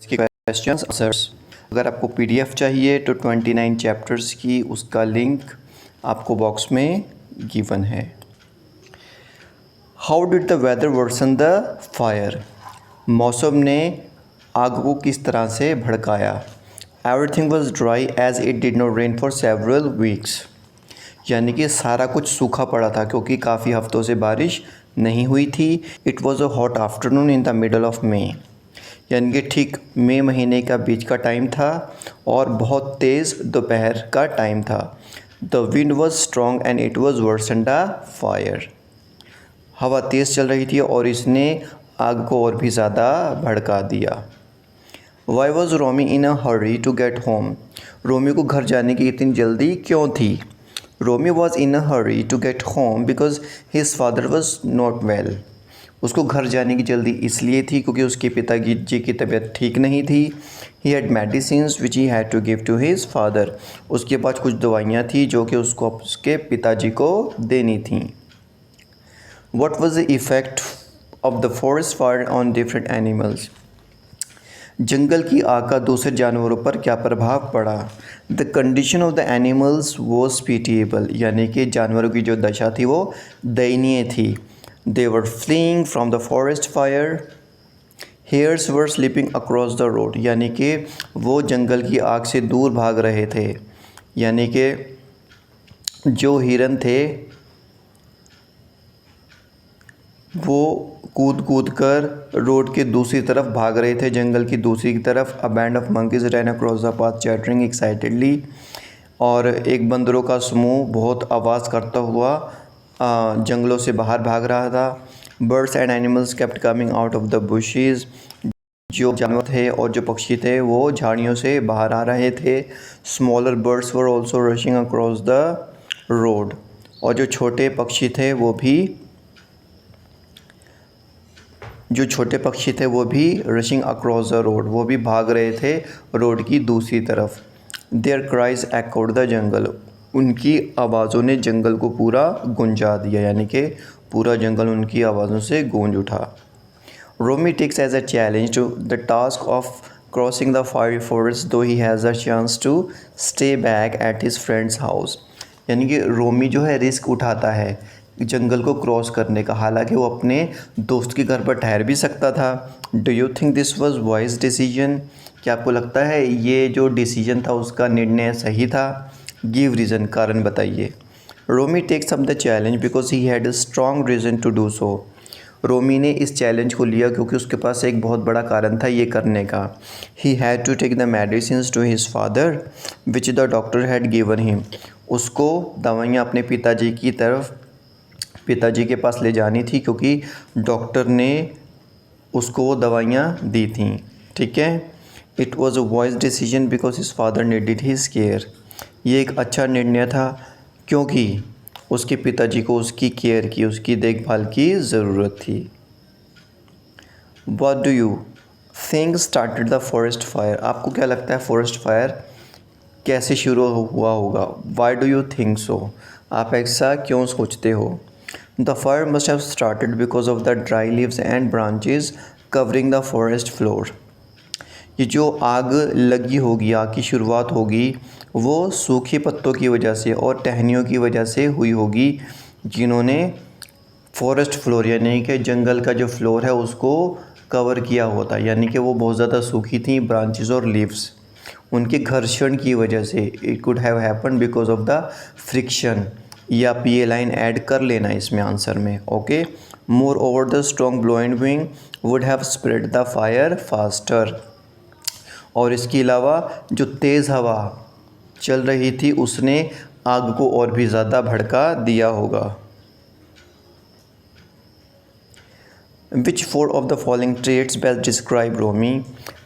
इसके questions answers. अगर आपको पीडीएफ चाहिए तो 29 चैप्टर्स की उसका लिंक आपको बॉक्स में गिवन है। How did the weather worsen the fire? मौसम ने आग को किस तरह से भड़काया? Everything was dry as it did not rain for several weeks. यानी कि सारा कुछ सूखा पड़ा था क्योंकि काफ़ी हफ्तों से बारिश नहीं हुई थी। It was a hot afternoon in the middle of May. यानी कि ठीक मई महीने का बीच का टाइम था और बहुत तेज़ दोपहर का टाइम था। The wind was strong and it was worsen the fire. हवा तेज़ चल रही थी और इसने आग को और भी ज़्यादा भड़का दिया। Why was Romi in a hurry to get home? Romi को घर जाने की इतनी जल्दी क्यों थी? Romi was in a hurry to get home because his father was not well. उसको घर जाने की जल्दी इसलिए थी क्योंकि उसके पिताजी जी की तबीयत ठीक नहीं थी। He had medicines which he had to give to his father. उसके पास कुछ दवाइयाँ थी जो कि उसको उसके पिताजी को देनी थी। What was the effect of the forest fire on different animals? जंगल की आग का दूसरे जानवरों पर क्या प्रभाव पड़ा? The condition of the animals was pitiable. यानी कि जानवरों की जो दशा थी वो दयनीय थी। They were fleeing from the forest fire. Hares were sleeping across the road. यानी कि वो जंगल की आग से दूर भाग रहे थे। यानी कि जो हिरन थे वो कूद कूद कर रोड के दूसरी तरफ भाग रहे थे, जंगल की दूसरी तरफ। A band of monkeys ran across the path chattering excitedly. और एक बंदरों का समूह बहुत आवाज़ करता हुआ जंगलों से बाहर भाग रहा था। Birds and animals kept coming out of the bushes. जो जानवर थे और जो पक्षी थे वो झाड़ियों से बाहर आ रहे थे। Smaller birds were also rushing across the road. और जो छोटे पक्षी थे वो भी रशिंग अक्रॉस द रोड, वो भी भाग रहे थे रोड की दूसरी तरफ। Their cries echoed the jungle. उनकी आवाज़ों ने जंगल को पूरा गूंजा दिया। यानी कि पूरा जंगल उनकी आवाज़ों से गूंज उठा। Romi takes as a challenge to the task of crossing the fire forest though he has a chance to stay back at his friend's house. यानी कि रोमी जो है रिस्क उठाता है जंगल को क्रॉस करने का, हालांकि वो अपने दोस्त के घर पर ठहर भी सकता था। Do you think this was wise decision? क्या आपको लगता है ये जो डिसीजन था उसका निर्णय सही था? गिव रीज़न, कारण बताइए। Romi takes up the challenge because he had a strong reason to do so. Romi ने इस चैलेंज को लिया क्योंकि उसके पास एक बहुत बड़ा कारण था ये करने का। He had to take the medicines to his father which the doctor had given him. उसको दवाइयाँ अपने पिताजी के पास ले जानी थी क्योंकि डॉक्टर ने उसको वो दवाइयाँ दी थी। ठीक है। It was a wise decision because his father needed his care. ये एक अच्छा निर्णय था क्योंकि उसके पिताजी को उसकी केयर की, उसकी देखभाल की ज़रूरत थी। What do you think started the forest fire? आपको क्या लगता है फॉरेस्ट फायर कैसे शुरू हुआ होगा? Why do you think so? आप ऐसा क्यों सोचते हो? The fire must have started because of the dry leaves and branches covering the forest floor. ये जो आग लगी होगी, आग की शुरुआत होगी, वो सूखे पत्तों की वजह से और टहनियों की वजह से हुई होगी जिन्होंने फॉरेस्ट फ्लोर यानी कि जंगल का जो फ्लोर है उसको कवर किया होता। यानी कि वो बहुत ज़्यादा सूखी थी, ब्रांचेस और लीव्स। उनके घर्षण की वजह से it could have happen because of the friction. या पी ए लाइन ऐड कर लेना इसमें आंसर में। Okay. More over the strong blowing wing would have spread the fire faster. और इसके अलावा जो तेज़ हवा चल रही थी उसने आग को और भी ज़्यादा भड़का दिया होगा। Which four of the following traits best describe Romi?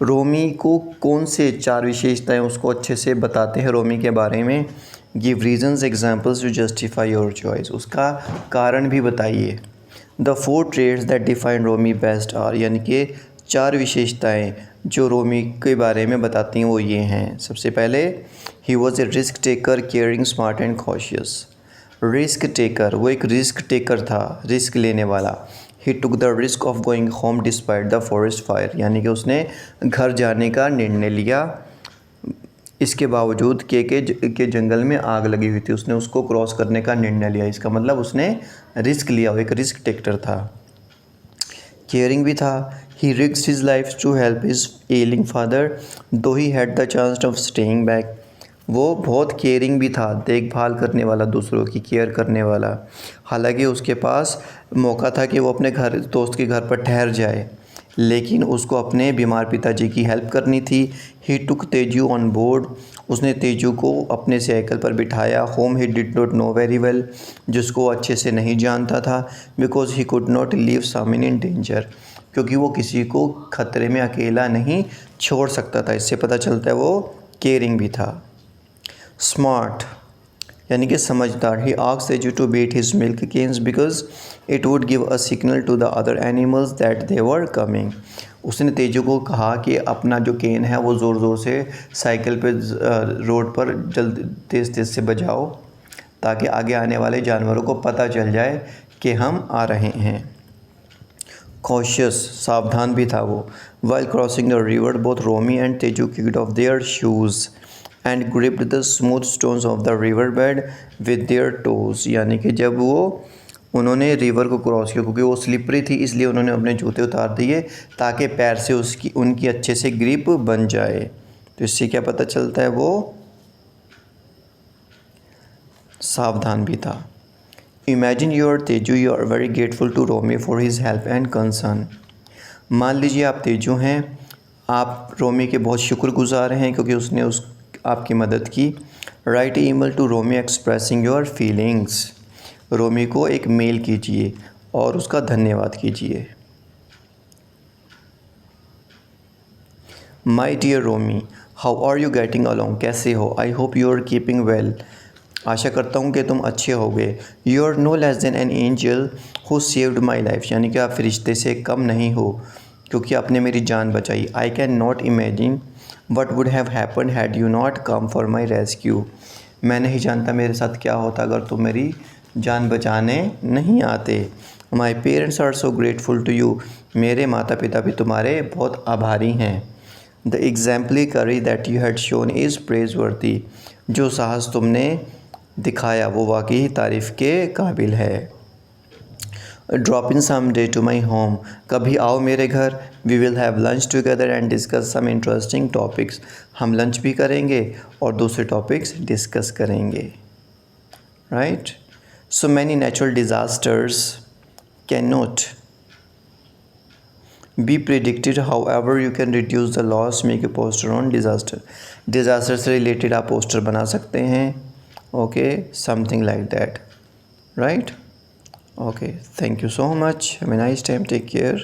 Romi को कौन से 4 विशेषताएं उसको अच्छे से बताते हैं रोमी के बारे में? Give reasons examples to justify your choice. उसका कारण भी बताइए। The 4 traits that define Romi best are. यानी कि 4 विशेषताएं जो रोमी के बारे में बताती हैं वो ये हैं। सबसे पहले, he was a risk taker, caring, smart and cautious. Risk taker, वो एक रिस्क टेकर था, रिस्क लेने वाला। He took the risk of going home despite the forest fire, यानी कि उसने घर जाने का निर्णय लिया इसके बावजूद के जंगल में आग लगी हुई थी, उसने उसको क्रॉस करने का निर्णय लिया। इसका मतलब उसने रिस्क लिया, वो एक रिस्क टेकर था। केयरिंग भी था। He risked his life to help his ailing father though he had the chance of staying back. वो बहुत केयरिंग भी था, देखभाल करने वाला, दूसरों की केयर करने वाला। हालांकि उसके पास मौका था कि वो अपने दोस्त के घर पर ठहर जाए, लेकिन उसको अपने बीमार पिताजी की हेल्प करनी थी। He took Teju on board, उसने तेजू को अपने साइकिल पर बिठाया। Whom he did not know very well, जिसको वो अच्छे से नहीं जानता था। Because he could not leave Samin in danger, क्योंकि वो किसी को खतरे में अकेला नहीं छोड़ सकता था। इससे पता चलता है वो केयरिंग भी था। स्मार्ट यानी कि समझदार। He asked Teju to beat his milk cans because it would give a signal to the other animals that they were coming. उसने तेजू को कहा कि अपना जो केन है वो ज़ोर ज़ोर से साइकिल पे रोड पर जल्द तेज़ तेज़ से बजाओ, ताकि आगे आने वाले जानवरों को पता चल जाए कि हम आ रहे हैं। कॉशियस, सावधान भी था वो। While crossing the river both Romi and Teju kicked off their shoes and gripped the smooth stones of the river bed with their toes, यानी कि जब उन्होंने रिवर को क्रॉस किया, क्योंकि वो स्लिपरी थी इसलिए उन्होंने अपने जूते उतार दिए ताकि पैर से उनकी अच्छे से ग्रिप बन जाए। तो इससे क्या पता चलता है वो सावधान भी था। Imagine your Teju, you are very grateful to Romi for his help and concern. मान लीजिए आप तेजू हैं, आप रोमी के बहुत शुक्रगुजार हैं क्योंकि उसने आपकी मदद की। Write email to Romi expressing your feelings, Romi को एक मेल कीजिए और उसका धन्यवाद कीजिए। My dear Romi, how are you getting along, कैसे हो। I hope you are keeping well, आशा करता हूँ कि तुम अच्छे होगे। You are no less than an angel who saved my life, यानी कि आप फरिश्ते से कम नहीं हो क्योंकि आपने मेरी जान बचाई। I can not imagine what would have happen had you not come for my rescue, मैं नहीं जानता मेरे साथ क्या होता अगर तुम मेरी जान बचाने नहीं आते। My parents are so grateful to you, मेरे माता पिता भी तुम्हारे बहुत आभारी हैं। द एग्जाम्पली करी that you had shown is praise वर्दी, जो साहस तुमने दिखाया वो वाकई तारीफ़ के काबिल है। Drop in some day to my home, कभी आओ मेरे घर। We will have lunch together and discuss some interesting topics, हम लंच भी करेंगे और दूसरे टॉपिक्स डिस्कस करेंगे। Right, so many natural disasters can not be predicted, however you can reduce the loss, make a poster on disaster. Disaster से related आप poster बना सकते हैं। Okay, something like that, right. Okay, thank you so much. Have a nice time. Take care.